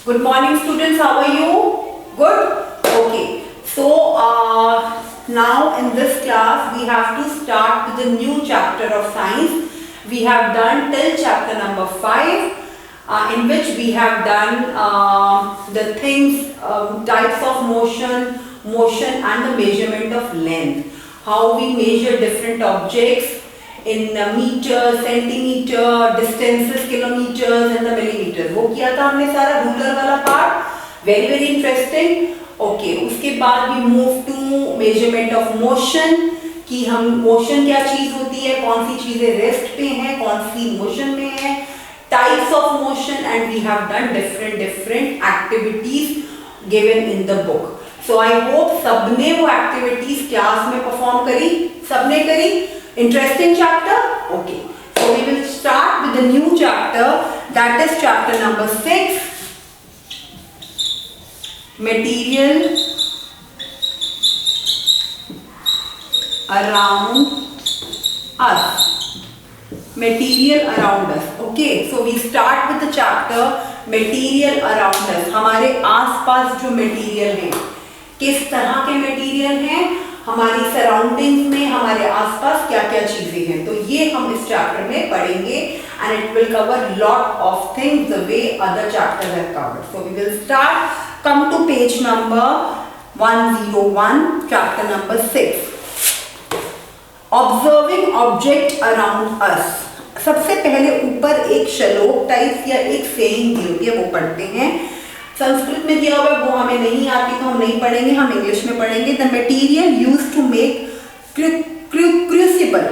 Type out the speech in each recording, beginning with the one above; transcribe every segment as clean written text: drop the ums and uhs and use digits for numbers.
Good morning, students. How are you? Good? Okay. So, now in this class, we have to start with a new chapter of science. We have done till chapter number 5, in which we have done the things, types of motion and the measurement of length. How we measure different objects in meters, centimeter, distances, kilometers and the millimeters. वो किया था हमने सारा ruler वाला part. Very interesting. Okay. उसके बाद we move to measurement of motion, कि हम मोशन क्या चीज होती है, कौन सी चीजें रेस्ट पे हैं, कौन सी मोशन में है, types of motion, and we have done different activities given in the book. So I hope सबने वो activities क्लास में perform करी, सबने करी. Interesting chapter? Okay. So we will start with the new chapter, that is chapter number 6, material around us. Material around us. Okay. So we start with the chapter material around us. हमारे आसपास जो material हैं, किस तरह के material हैं, हमारी surroundings में, हमारे आसपास क्या क्या चीजें हैं, तो ये हम इस चैप्टर में पढ़ेंगे. And it will cover lot of things the way other chapters have covered. So we will start. Come to page number 101, chapter number 6, observing object around us. सबसे पहले ऊपर एक श्लोक टाइप या एक सेइंग दी होती है, वो पढ़ते हैं. संस्कृत में दिया हुआ है, वो हमें नहीं आती तो हम नहीं पढ़ेंगे, हम इंग्लिश में पढ़ेंगे. The material used to make crucible,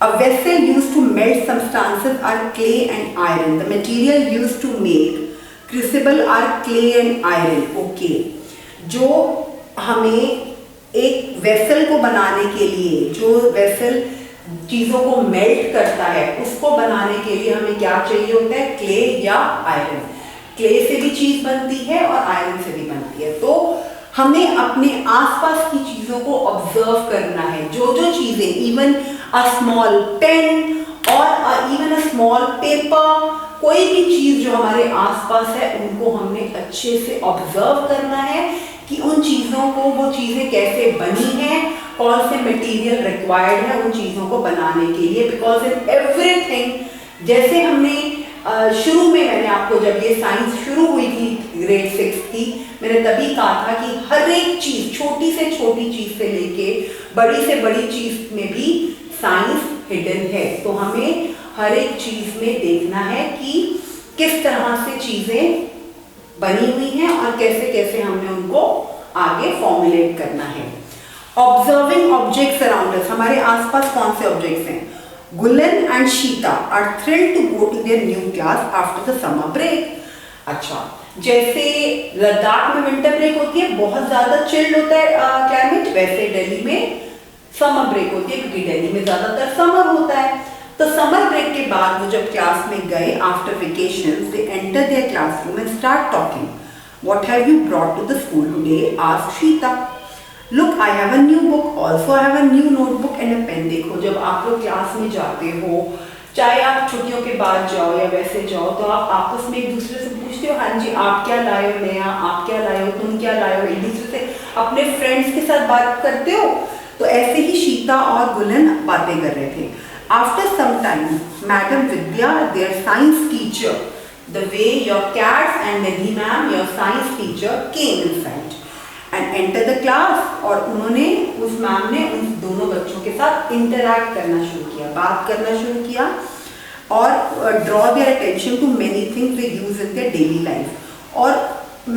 a vessel used to melt substances are clay and iron. The material used to make crucible are clay and iron. Okay. जो हमें एक वेसल को बनाने के लिए, जो वेसल चीजों को मेल्ट करता है, उसको बनाने के लिए हमें क्या चाहिए होता है, क्ले या आयरन. क्ले से भी चीज बनती है और आयरन से भी बनती है. तो हमें अपने आसपास की चीजों को ऑब्जर्व करना है. जो जो चीजें, इवन अ स्मॉल पेन और इवन अ स्मॉल पेपर, कोई भी चीज जो हमारे आसपास है, उनको हमने अच्छे से ऑब्जर्व करना है कि उन चीजों को, वो चीजें कैसे बनी हैं, कौन से मटेरियल रिक्वायर्ड है उन चीजों को बनाने के लिए. बिकॉज इन एवरीथिंग, जैसे हमने शुरू में, मैंने आपको जब ये साइंस शुरू हुई थी ग्रेड 6 की, मैंने तभी कहा था कि हर एक चीज, छोटी से छोटी चीज से लेके बड़ी से बड़ी चीज में भी साइंस हिडन है. तो हमें हर एक चीज में देखना है कि किस तरह से चीजें बनी हुई हैं और कैसे कैसे हमने उनको आगे फॉर्मुलेट करना है. Observing objects around us. हमारे आसपास कौन से ऑब्जेक्ट्स हैं? Gulen and Sheeta are thrilled to go to their new class after the summer break. अच्छा, जैसे लद्दाख में विंटर ब्रेक होती है, बहुत ज्यादा चिल्ड होता है क्लाइमेट, वैसे दिल्ली में समर ब्रेक होती है, क्योंकि दिल्ली में ज्यादातर समर होता है. तो समर ब्रेक के बाद वो जब क्लास में गए, after vacations, they enter their classroom and start talking. What have you brought to the school today? Asked Sheeta. Look, I have a new book. Also, I have a new notebook and a pen. देखो, जब आप लोग class में जाते हो, चाहे आप छुट्टियों के बाद जाओ या वैसे जाओ, तो आप आपस में एक दूसरे से पूछते हो, हाँ जी आप क्या लाए हो नया, आप क्या लाए हो, तुम क्या लाए हो, एक दूसरे से अपने फ्रेंड्स के साथ बात करते हो. तो ऐसे ही शीता और गुलन बातें कर रहे थे. After some time, Madam Vidya, their science teacher, the way your cats and Nidhi ma'am, your science teacher, came inside and enter the class. और उन्होंने, उस मैम ने उन दोनों बच्चों के साथ इंटरैक्ट करना शुरू किया, बात करना शुरू किया, और draw their attention to many things they use in their daily life. और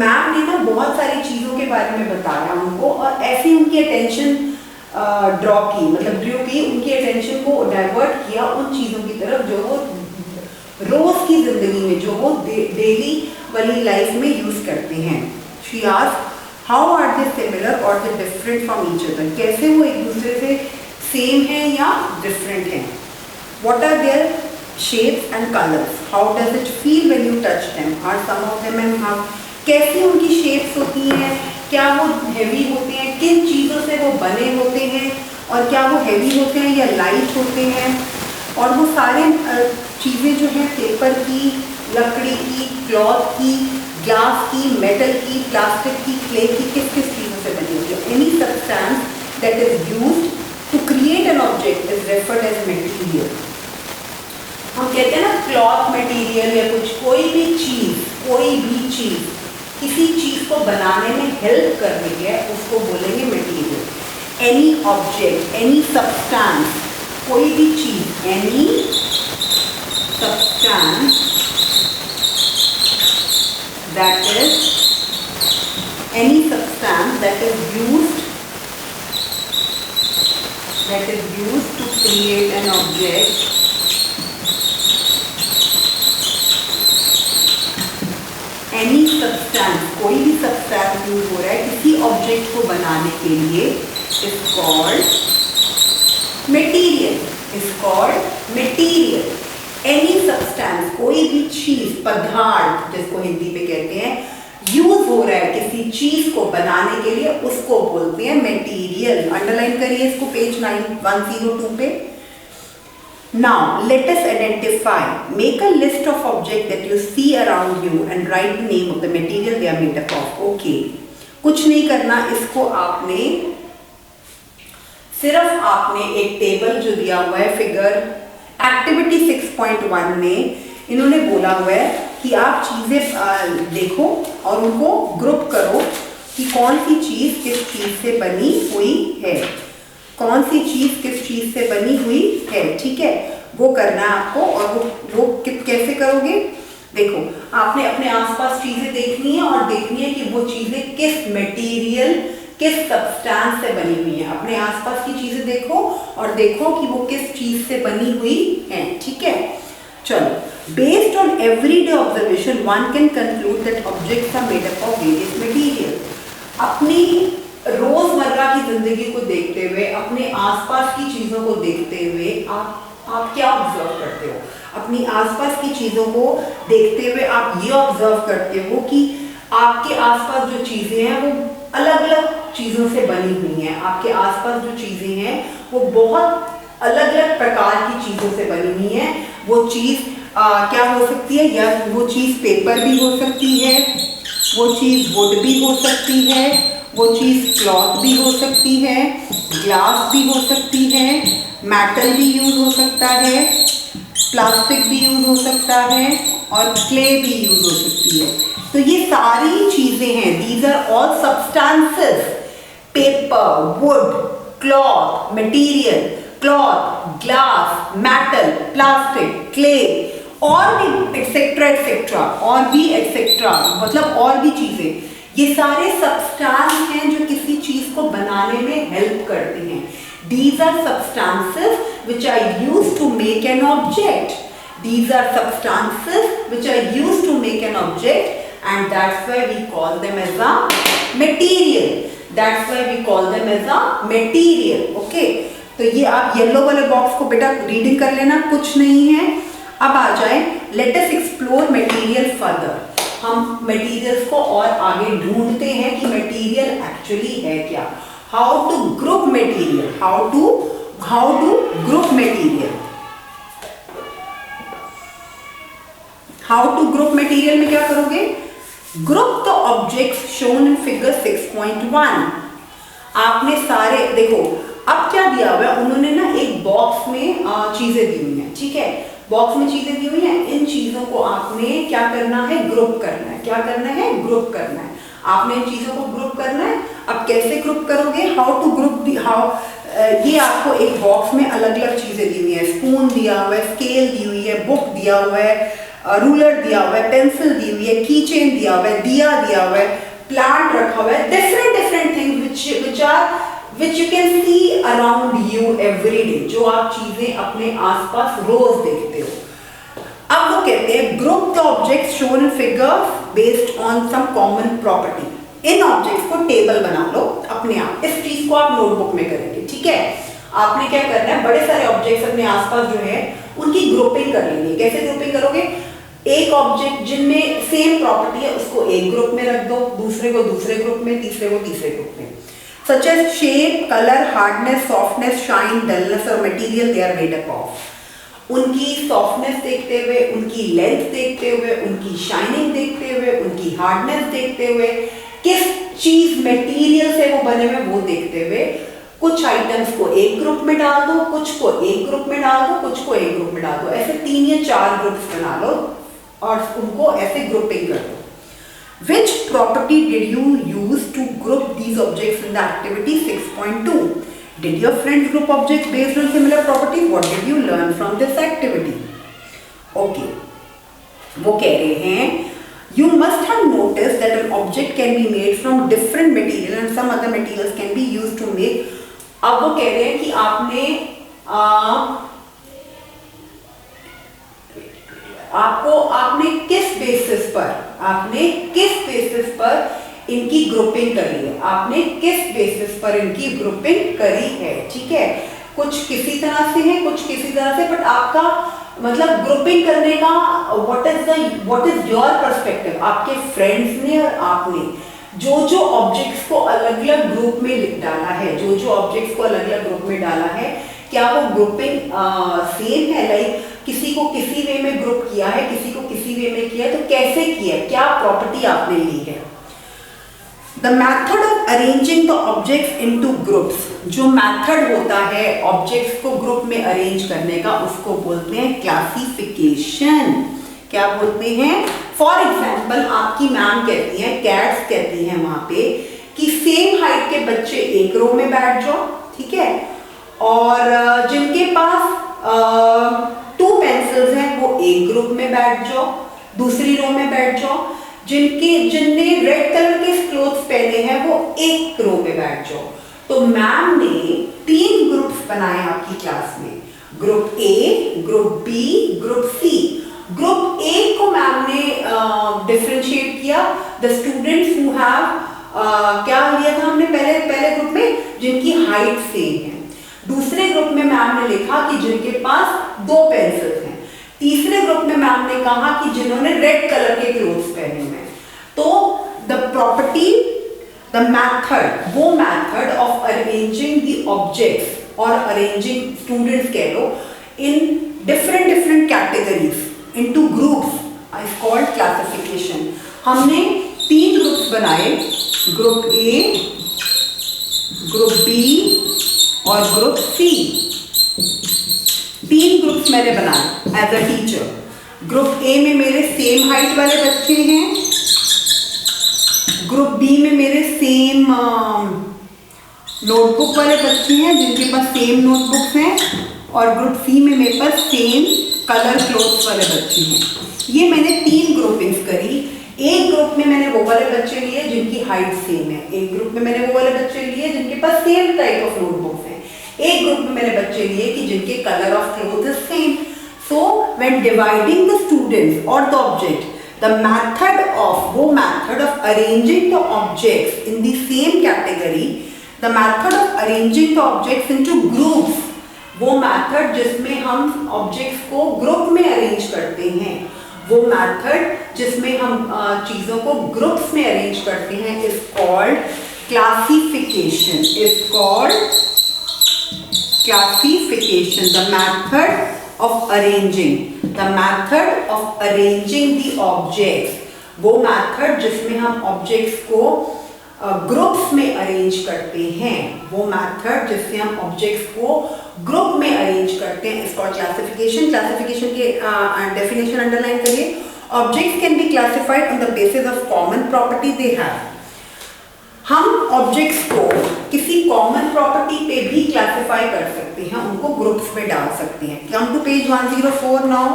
मैम ने ना बहुत सारी चीज़ों के बारे में बताया उनको, और ऐसे उनकी अटेंशन ड्रॉ की, मतलब ड्रू की, उनकी अटेंशन को डाइवर्ट किया उन चीज़ों की तरफ जो वो रोज़ की जिंदगी में, जो वो डेली वाली लाइफ में यूज़ करते हैं. She asked, how are they similar और they different from each other. कैसे वो एक दूसरे से सेम हैं या डिफरेंट हैं. What are their shapes and colours. How does it feel when you touch them. Are some of them and how, कैसी उनकी शेप्स होती हैं, क्या वो हैवी होते हैं, किन चीज़ों से वो बने होते हैं, और क्या वो हैवी होते हैं या लाइट होते हैं. और वो सारे चीज़ें जो हैं पेपर की, लकड़ी की, क्लॉथ की, ग्लास की, मेटल की, प्लास्टिक की, क्ले की, किस किस चीज़ों से बनी होती है? Any substance that is used to create an object is referred as material. हम कहते हैं ना क्लॉथ मटेरियल या कुछ, कोई भी चीज़ किसी चीज़ को बनाने में हेल्प कर रही है, उसको बोलेंगे material. Any object, any substance, कोई भी चीज़, any substance that is used to create an object any substance, कोई भी सब्सटेंस यूज हो रहा है किसी ऑब्जेक्ट को बनाने के लिए, is called material. Any substance, कोई भी चीज, पदार्थ जिसको हिंदी में कहते हैं, यूज हो रहा है किसी चीज को बनाने के लिए, उसको बोलते हैं मटेरियल। अंडरलाइन करिए इसको पेज 102 पे। Now let us identify, make a list of objects that you see around you and write the name of the material they are made up of. Okay, कुछ नहीं करना, इसको सिर्फ आपने एक टेबल जो दिया हुआ है फिगर एक्टिविटी 6.1 में इन्होंने बोला हुआ है कि आप चीजें देखो और उनको ग्रुप करो कि कौन सी चीज किस चीज से बनी हुई है, कौन सी चीज किस चीज से बनी हुई है। ठीक है, वो करना है आपको। और वो कैसे करोगे? देखो, आपने अपने आसपास चीजें देखनी है और देखनी है कि वो चीजें किस मटेरियल, किस सब्सटेंस से बनी हुई है। अपने आसपास की चीजें देखो और देखो कि वो किस चीज से बनी हुई है। ठीक है, चलो। Based on everyday observation one can conclude that objects are made up of various material. अपनी रोजमर्रा की जिंदगी को देखते हुए, अपने आसपास की चीजों को देखते हुए आप क्या ऑब्जर्व करते हो? अपनी आसपास की चीजों को देखते हुए आप ये ऑब्जर्व करते हो कि आपके आसपास जो चीजें हैं वो अलग अलग चीजों से बनी हुई हैं। आपके आसपास जो चीजें हैं वो बहुत अलग अलग प्रकार की चीजों से बनी हुई हैं। वो चीज क्या हो सकती है? या वो चीज पेपर भी हो सकती है, वो चीज वुड भी हो सकती है, वो चीज क्लॉथ भी हो सकती है, ग्लास भी हो सकती है, मेटल भी यूज हो सकता है, प्लास्टिक भी यूज हो सकता है और क्ले भी यूज हो सकती है। तो ये सारी चीजें हैं, these are all substances. Paper, wood, cloth, material, cloth, glass, metal, plastic, clay और भी एक्सेट्रा और भी एक्सेट्रा, मतलब और भी चीजें, ये सारे सब्सटेंस हैं जो किसी चीज को बनाने में हेल्प करते हैं। These are substances which are used to make an object. These are substances which are used to make an object, and that's why we call them as a material. That's why we call them as a material. Okay? तो ये आप yellow वाले box को बेटा reading कर लेना, कुछ नहीं है। अब आ जाए, let us explore material further. हम मटेरियल्स को और आगे ढूंढते हैं कि मटेरियल एक्चुअली है क्या। How to group material, how to group material. How to group material में क्या करोगे? Group the objects shown in figure 6.1। आपने सारे देखो, अब क्या दिया हुआ है, उन्होंने ना एक बॉक्स में चीजें दी हुई हैं। ठीक है, बॉक्स में चीजें दी हुई हैं, इन चीजों को आपने क्या करना है? ग्रुप करना है। क्या करना है? ग्रुप करना है। आपने इन चीजों को ग्रुप करना है। अब कैसे ग्रुप करोगे? हाउ टू ग्रुप, ये आपको एक बॉक्स में अलग अलग चीजें दी हुई है। स्पून दिया हुआ है, स्केल दी हुई है, बुक दिया हुआ है, रूलर दिया हुआ है, पेंसिल दी हुई है, की चेन दिया हुआ है, दिया दिया हुआ है, प्लांट रखा हुआ है, different things which you can see around you every day, जो आप चीजें अपने आसपास रोज देखते हो। अब वो कहते हैं group the objects shown in figures based on some common property. इन ऑब्जेक्ट्स को टेबल बना लो अपने आप। इस चीज को आप नोटबुक में करेंगे। ठीक है, आपने क्या करना है, बड़े सारे ऑब्जेक्ट्स अपने आसपास जो है उनकी ग्रुपिंग कर लेनी है। कैसे ग्रुपिंग करोगे? एक ऑब्जेक्ट जिनमें सेम प्रॉपर्टी है उसको एक ग्रुप में रख दो, दूसरे को दूसरे ग्रुप में, तीसरे को तीसरे ग्रुप में। Such as shape, color, hardness, softness, shine, dullness और material they are made up of. उनकी सॉफ्टनेस देखते हुए, उनकी लेंथ देखते हुए, उनकी शाइनिंग देखते हुए, उनकी हार्डनेस देखते हुए, किस चीज मटेरियल से वो बने हुए वो देखते हुए कुछ आइटम्स को एक ग्रुप में डाल दो, कुछ को एक ग्रुप में डाल दो, कुछ को एक ग्रुप में डाल दो, ऐसे 3 या 4 ग्रुप्स बना लो और उनको ऐसे ग्रुपिंग कर दो। Which property did you use to group these objects in the activity 6.2? Did your friends group objects based on similar properties? What did you learn from this activity? Okay, वो कह रहे हैं You must have noticed that an object can be made from different material and some other materials can be used to make. अब वो कह रहे हैं कि आपने किस बेसिस पर इनकी ग्रुपिंग करी है, आपने किस बेसिस पर इनकी ग्रुपिंग करी है, ठीक है। कुछ किसी तरह से है, कुछ किसी तरह से, बट आपका मतलब ग्रुपिंग करने का व्हाट इज योर पर्सपेक्टिव, आपके फ्रेंड्स ने और आपने जो ऑब्जेक्ट्स को अलग अलग ग्रुप में डाला है, जो ऑब्जेक्ट्स को अलग अलग ग्रुप में डाला है, क्या वो ग्रुपिंग सेम है? लाइक किसी को किसी वे में ग्रुप किया है, किसी को किसी वे में किया है, तो कैसे किया है, क्या प्रॉपर्टी आपने ली है। The method of arranging the objects into groups, जो मेथड होता है ऑब्जेक्ट्स को ग्रुप में अरेंज करने का, उसको बोलते हैं क्लासिफिकेशन। क्या बोलते हैं? फॉर एग्जाम्पल आपकी मैम कहती है, कैट्स कहती हैं वहां पे कि सेम हाइट के बच्चे एक रो में बैठ जाओ, ठीक है, और जिनके पास 2 पेंसिल्स हैं वो एक ग्रुप में बैठ जाओ, दूसरी रो में बैठ जाओ, जिनने रेड कलर के क्लोथ्स पहने हैं वो एक रो में बैठ जाओ। तो मैम ने 3 ग्रुप्स बनाए आपकी क्लास में, group A, group B, group C. Group A को मैम ने डिफरेंशिएट किया, द स्टूडेंट्स हु हैव क्या लिया था हमने पहले ग्रुप में, जिनकी हाइट सेम है। दूसरे ग्रुप में मैम ने लिखा कि जिनके पास 2 पेंसिल्स हैं। तीसरे ग्रुप में मैम ने कहा कि जिन्होंने रेड कलर के क्लोथ्स पहने हुए हैं। तो द प्रॉपर्टी, द मेथड, वो method of arranging the objects और अरेंजिंग स्टूडेंट्स कह लो in different categories into groups is called classification. हमने 3 ग्रुप्स बनाए, ग्रुप ए, ग्रुप बी और ग्रुप सी। 3 ग्रुप्स मैंने बनाए as a teacher. Group A में मेरे सेम हाइट वाले बच्चे हैं, ग्रुप बी में मेरे सेम नोटबुक वाले बच्चे हैं जिनके पास सेम नोटबुक्स हैं, और ग्रुप सी में मेरे पास सेम कलर क्लोथ्स वाले बच्चे हैं। ये मैंने 3 ग्रुपिंग्स करी। एक ग्रुप में मैंने वो वाले बच्चे लिए जिनकी हाइट सेम है, एक ग्रुप में मैंने वो वाले बच्चे लिए जिनके पास सेम टाइप ऑफ नोटबुक्स हैं, एक ग्रुप में मैंने बच्चे लिए कि जिनके colour of cloth is same. So when dividing the students और the object, the method of arranging the objects in the same category, the method of arranging the objects into groups, वो method जिसमें हम objects को group में arrange करते हैं, वो method जिसमें हम चीजों को groups में arrange करते हैं is called classification, is called classification, the method of arranging, the method of arranging the objects, वो method जिसमें हम objects को ग्रुप्स में अरेंज करते हैं, वो method जिससे हम objects को ग्रुप में अरेंज करते हैं इसको क्लासिफिकेशन। क्लासिफिकेशन के डेफिनेशन अंडरलाइन करिए। Objects can be classified on the basis of common property they have. हम ऑब्जेक्ट्स को किसी कॉमन प्रॉपर्टी पे भी क्लासिफाई कर सकते हैं, उनको ग्रुप्स में डाल सकते हैं। Come to page 104 now.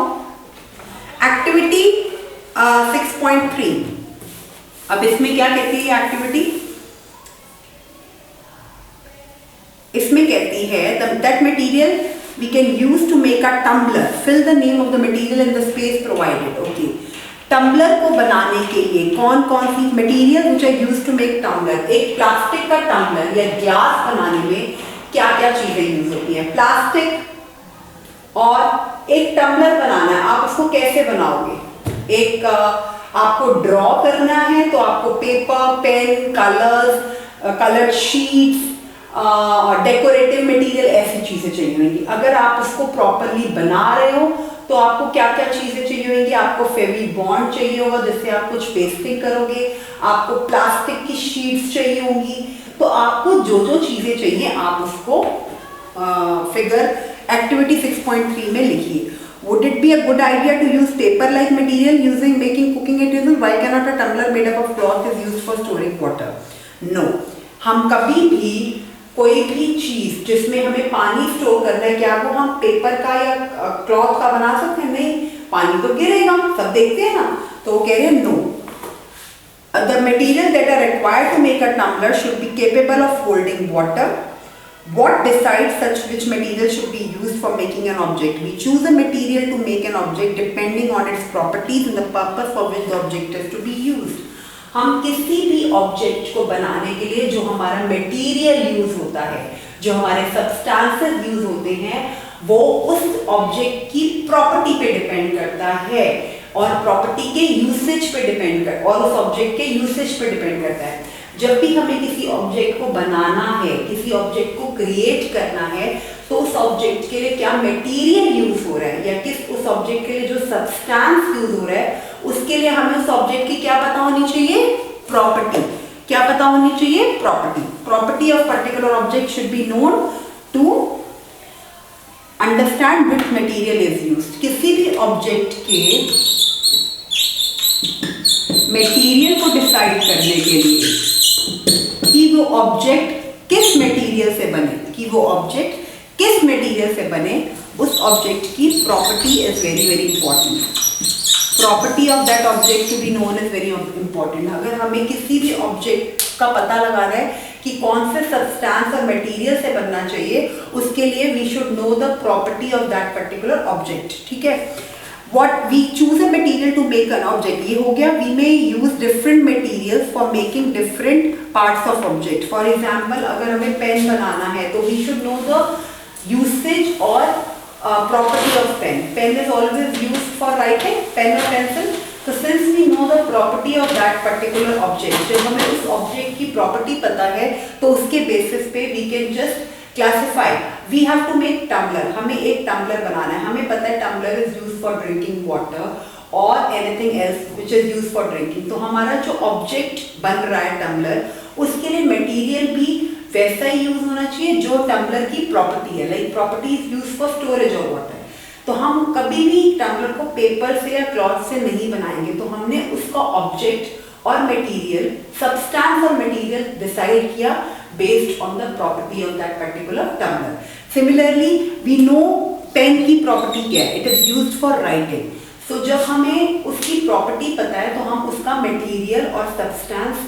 Activity 6.3। अब इसमें क्या कहती है एक्टिविटी? इसमें कहती है that material we can use to make a tumbler, fill the name of the material in the space provided. Okay, tumbler को बनाने के लिए कौन कौन सी material which are use to make tumbler, एक प्लास्टिक का टम्बलर या ग्लास बनाने में क्या क्या चीजें यूज होती हैं? प्लास्टिक, और एक टम्बलर बनाना है, आप उसको कैसे बनाओगे? एक आपको ड्रॉ करना है तो आपको paper, pen, colours, coloured sheets, decorative material, ऐसी चीजें चाहिए होंगी। अगर आप उसको प्रॉपरली बना रहे हो तो आपको क्या क्या चीजें चाहिए होंगी, आपको फेवी बॉन्ड चाहिए होगा जिससे आप कुछ पेस्टिंग करोगे, आपको प्लास्टिक की शीट्स चाहिए होंगी। तो आपको जो जो चीजें चाहिए आप उसको फिगर एक्टिविटी 6.3 में लिखिए। Would it be a good idea to use paper-like material using making cooking utensils? Why cannot a tumbler made up of cloth is used for storing water? No, हम कभी भी कोई भी चीज जिसमें हमें पानी स्टोर करना है, क्या वो हम पेपर का या क्लॉथ का बना सकते हैं? नहीं, पानी तो गिरेगा, सब देखते हैं ना। तो वो कह रहे हैं no, the material that are required to make a tumbler should be capable of holding water. What decides such which material should be used for making an object? We choose a material to make an object depending on its properties and the purpose for which the object is to be used. हम किसी भी object को बनाने के लिए जो हमारा material use होता है, जो हमारे सब्सटेंसेस यूज होते हैं, वो उस ऑब्जेक्ट की प्रॉपर्टी पे डिपेंड करता है और प्रॉपर्टी के यूसेज पे डिपेंड कर और उस ऑब्जेक्ट के यूसेज पे डिपेंड करता है। जब भी हमें किसी ऑब्जेक्ट को बनाना है, किसी ऑब्जेक्ट को क्रिएट करना है, तो उस ऑब्जेक्ट के लिए क्या मटेरियल यूज हो रहा है या किस उस ऑब्जेक्ट के लिए जो सब्सटेंस यूज हो रहा है, उसके लिए हमें उस ऑब्जेक्ट की क्या पता होनी चाहिए? प्रॉपर्टी। क्या पता होनी चाहिए? Property. Property of particular object should be known to understand which material is used. किसी भी ऑब्जेक्ट के मटेरियल को डिसाइड करने के लिए कि वो ऑब्जेक्ट किस मटेरियल से बने, उस ऑब्जेक्ट की property is very very important. Property of that object to be known is very important. अगर हमें किसी भी ऑब्जेक्ट का पता लगाना है कि कौन से सब्सटेंस और मटेरियल से बनना चाहिए, उसके लिए we should know the property of that particular object. ठीक है, What we choose a material to make an object, ये हो गया। We may use different materials for making different parts of object. For example, अगर हमें pen बनाना है तो we should know the usage or property of pen. Pen is always used for writing, pen or pencil. So since we know the property of that particular object, जब हमें उस object की property पता है तो उसके basis पे we can just classify. We have to make tumbler. हमें एक tumbler बनाना है, हमें पता है tumbler is used for drinking water or anything else which is used for drinking. तो हमारा जो object बन रहा है tumbler, उसके लिए material भी वैसा ही यूज होना चाहिए जो tumbler की property है। Like property is used for storage of water. तो हम कभी भी tumbler को पेपर से या क्लॉथ से नहीं बनाएंगे। तो हमने उसका ऑब्जेक्ट और मटेरियल, सब्सटेंस और मटेरियल डिसाइड किया based on the property of that particular tumbler. Similarly, we know pen की property क्या है? It is used for writing. So जब हमें उसकी property पता है तो हम उसका material और substance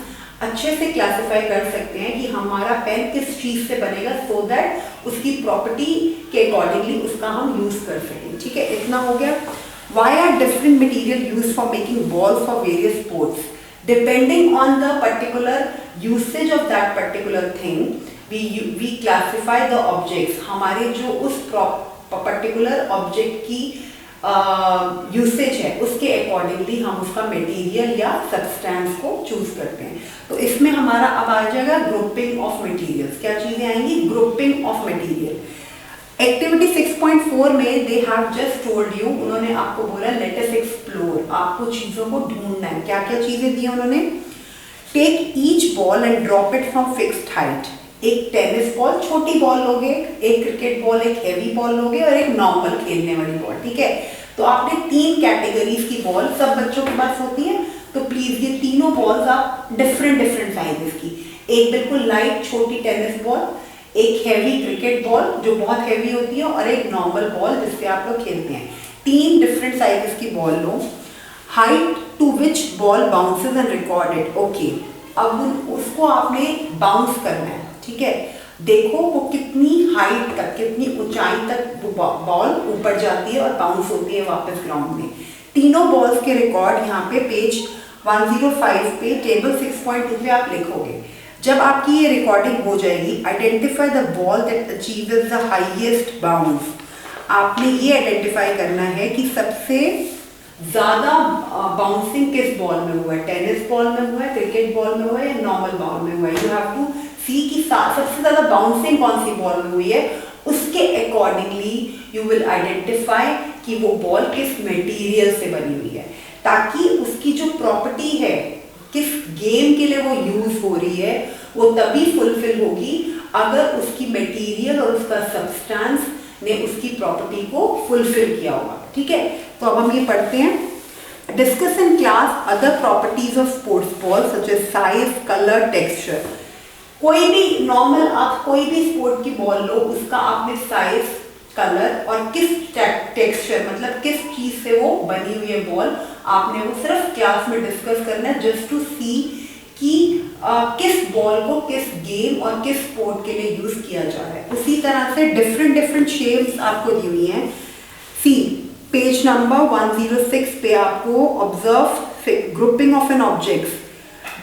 अच्छे से classify कर सकते हैं कि हमारा pen किस चीज से बनेगा, so that उसकी property के accordingly उसका हम use कर सकें। ठीक है, इतना हो गया। Why are different material used for making balls for various sports? Depending on the particular usage of that particular thing, we classify the objects. हमारे जो उस particular object की usage है उसके accordingly हम उसका material या substance को choose करते हैं। तो इसमें हमारा अब आ जाएगा grouping of materials। क्या चीजें आएंगी? grouping of material। एक्टिविटी 6.4 में they have just told you, उन्होंने आपको बोला लेट अस एक्सप्लोर, आपको चीजों को ढूंढना है। क्या क्या चीजें दी उन्होंने? Take each ball and drop it from fixed height. एक टेनिस बॉल, छोटी बॉल लोगे, एक क्रिकेट बॉल, एक हैवी बॉल लोगे और एक नॉर्मल खेलने वाली बॉल। ठीक है, तो आपने 3 कैटेगरीज की बॉल, सब बच्चों के पास होती है, तो प्लीज ये तीनों बॉल्स आप डिफरेंट साइजेस की, एक बिल्कुल लाइट छोटी टेनिस बॉल, एक हैवी क्रिकेट बॉल जो बहुत हैवी होती है और एक नॉर्मल बॉल जिससे आप लोग खेलते हैं। 3 डिफरेंट साइजेस की बॉल लो। Height to which ball bounces and recorded. Okay, अब उसको आपने बाउंस करना है। ठीक है, देखो वो कितनी हाइट तक, कितनी ऊंचाई तक बॉल ऊपर जाती है और बाउंस होती है वापस ग्राउंड में। तीनों बॉल्स के रिकॉर्ड यहाँ पे पेज 105 पे टेबल 6.2 पे आप लिखोगे। जब आपकी ये रिकॉर्डिंग हो जाएगी, identify the ball that achieves the highest bounce. आपने ये आइडेंटिफाई करना है कि सबसे ज्यादा बाउंसिंग किस बॉल में हुआ है, टेनिस बॉल में हुआ है, क्रिकेट बॉल में हुआ है या नॉर्मल बॉल में हुआ है। यू हैव टू सी की सबसे ज्यादा बाउंसिंग कौन सी बॉल में हुई है, उसके अकॉर्डिंगली यू विल आइडेंटिफाई कि वो बॉल किस मटेरियल से बनी हुई है, ताकि उसकी जो प्रॉपर्टी है, किस गेम के लिए वो यूज हो रही है, वो तभी फुलफिल होगी अगर उसकी मटेरियल और उसका सब्सटेंस ने उसकी प्रॉपर्टी को फुलफिल किया होगा। ठीक है, तो अब हम ये पढ़ते हैं। Discuss in class other properties of sports ball such as size, colour, texture. कोई भी नॉर्मल आप कोई भी स्पोर्ट की बॉल लो, उसका आपने साइज, कलर और किस टेक्सचर मतलब किस चीज से वो बनी हुई है बॉल, आपने वो सिर्फ क्लास में डिस्कस करना है, जस्ट टू सी कि किस बॉल को किस गेम और किस स्पोर्ट के लिए यूज किया जा रहा है। उसी तरह से डिफरेंट शेप्स आपको दी हुई हैं। सी पेज नंबर 106 पे आपको observe grouping of an objects,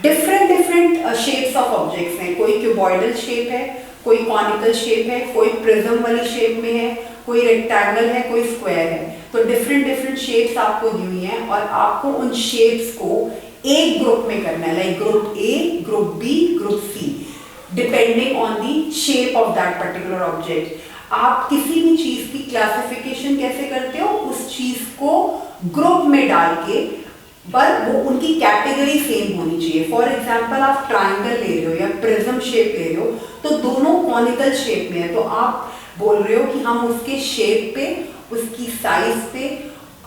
different shapes of objects हैं। कोई क्यूबॉइडल शेप है, कोई कॉनिकल शेप है, कोई प्रिज्म वाली शेप में है, कोई रेक्टेंगल है, कोई स्क्वायर है। तो डिफरेंट शेप्स आपको दी हुई हैं और आपको उन शेप्स को एक ग्रुप में करना है, like group A, group B, group C, depending on the shape of that particular object. आप किसी भी चीज की क्लासिफिकेशन कैसे करते हो, उस चीज को ग्रुप में डाल के, पर वो उनकी कैटेगरी सेम होनी चाहिए। फॉर एग्जाम्पल आप ट्राइंगल ले रहे हो या प्रिज्म शेप ले रहे हो, तो दोनों कॉनिकल शेप में है, तो आप बोल रहे हो कि हम उसके शेप पे, उसकी साइज पे,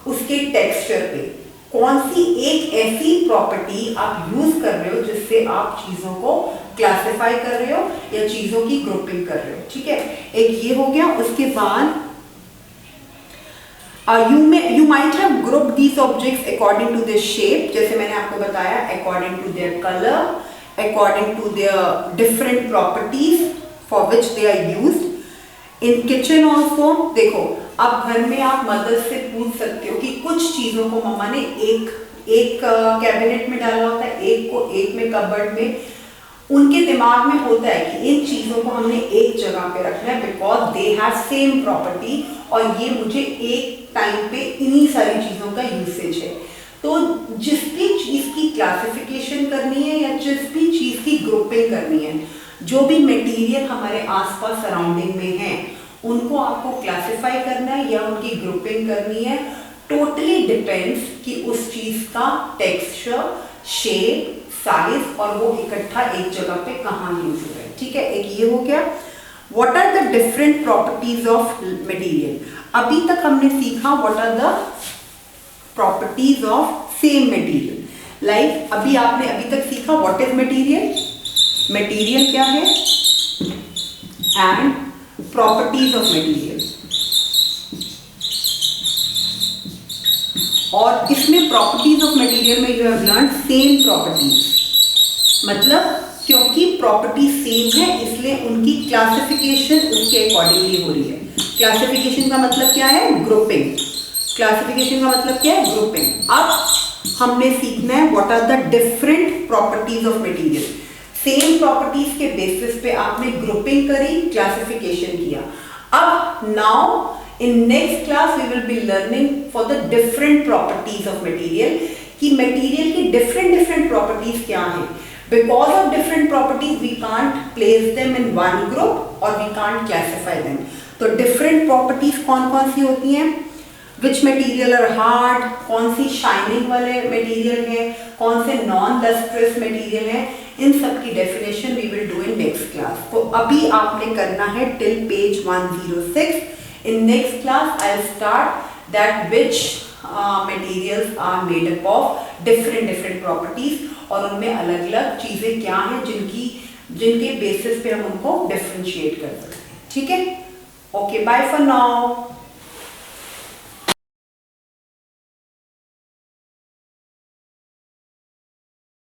उसके टेक्सचर पे कौन सी एक ऐसी प्रॉपर्टी आप यूज कर रहे हो जिससे आप चीजों को क्लासिफाई कर रहे हो या चीजों की ग्रुपिंग कर रहे हो। ठीक है, एक ये हो गया। उसके बाद you might have grouped these objects according to their shape, जैसे मैंने आपको बताया, according to their color, according to their different properties for which they are used. In kitchen also, देखो अब घर में आप मदर से पूछ सकते हो कि कुछ चीजों को मम्मा ने एक कैबिनेट में डाला होता है, एक को एक में कबर्ड में। उनके दिमाग में होता है कि इन चीजों को हमने एक जगह पे रखना है because they have same property और ये मुझे एक टाइम पे इन्हीं सारी चीजों का यूसेज है। तो जिस भी चीज की क्लासिफिकेशन करनी है या जिस भी चीज की ग्रुपिंग करनी है, जो भी मटेरियल हमारे आसपास सराउंडिंग में है, उनको आपको क्लासिफाई करना है या उनकी ग्रुपिंग करनी है। टोटली डिपेंड्स कि उस चीज का टेक्सचर, शेप, साइज और वो इकट्ठा एक जगह पे कहाँ यूज हो रहा है। ठीक है, एक ये हो गया। What are the different properties of material. अभी तक हमने सीखा what are the properties of same material. Like अभी आपने अभी तक सीखा व्हाट इज मटेरियल, मटेरियल क्या है, एंड प्रॉपर्टीज ऑफ मटेरियल। और इसमें प्रॉपर्टीज ऑफ मटेरियल में you have learn same properties, मतलब क्योंकि प्रॉपर्टी सेम है इसलिए उनकी क्लासिफिकेशन उसके अकॉर्डिंगली हो रही है। क्लासिफिकेशन का मतलब क्या है, ग्रुपिंग। क्लासिफिकेशन का मतलब क्या है, ग्रुपिंग। अब हमने सीखना है what are the different properties of material. Same properties के बेसिस पे आपने ग्रुपिंग करी, क्लासिफिकेशन किया। अब now in next class we will be learning for the different properties of material कि material की different properties क्या हैं। Because of different properties we can't place them in one group or we can't classify them। तो different properties कौन कौन सी होती हैं, which material are hard, कौन सी shining वाले material हैं, कौन से non lustrous material हैं, इन सब की definition we will do in next class। तो अभी आपने करना है till page 106। In next class, I'll start that which materials are made up of different properties और उनमें अलग-अलग चीजें क्या हैं जिनके बेसिस पे हम उनको डिफरेंशिएट कर सकते हैं। ठीक है, ओके, बाय फॉर नाउ।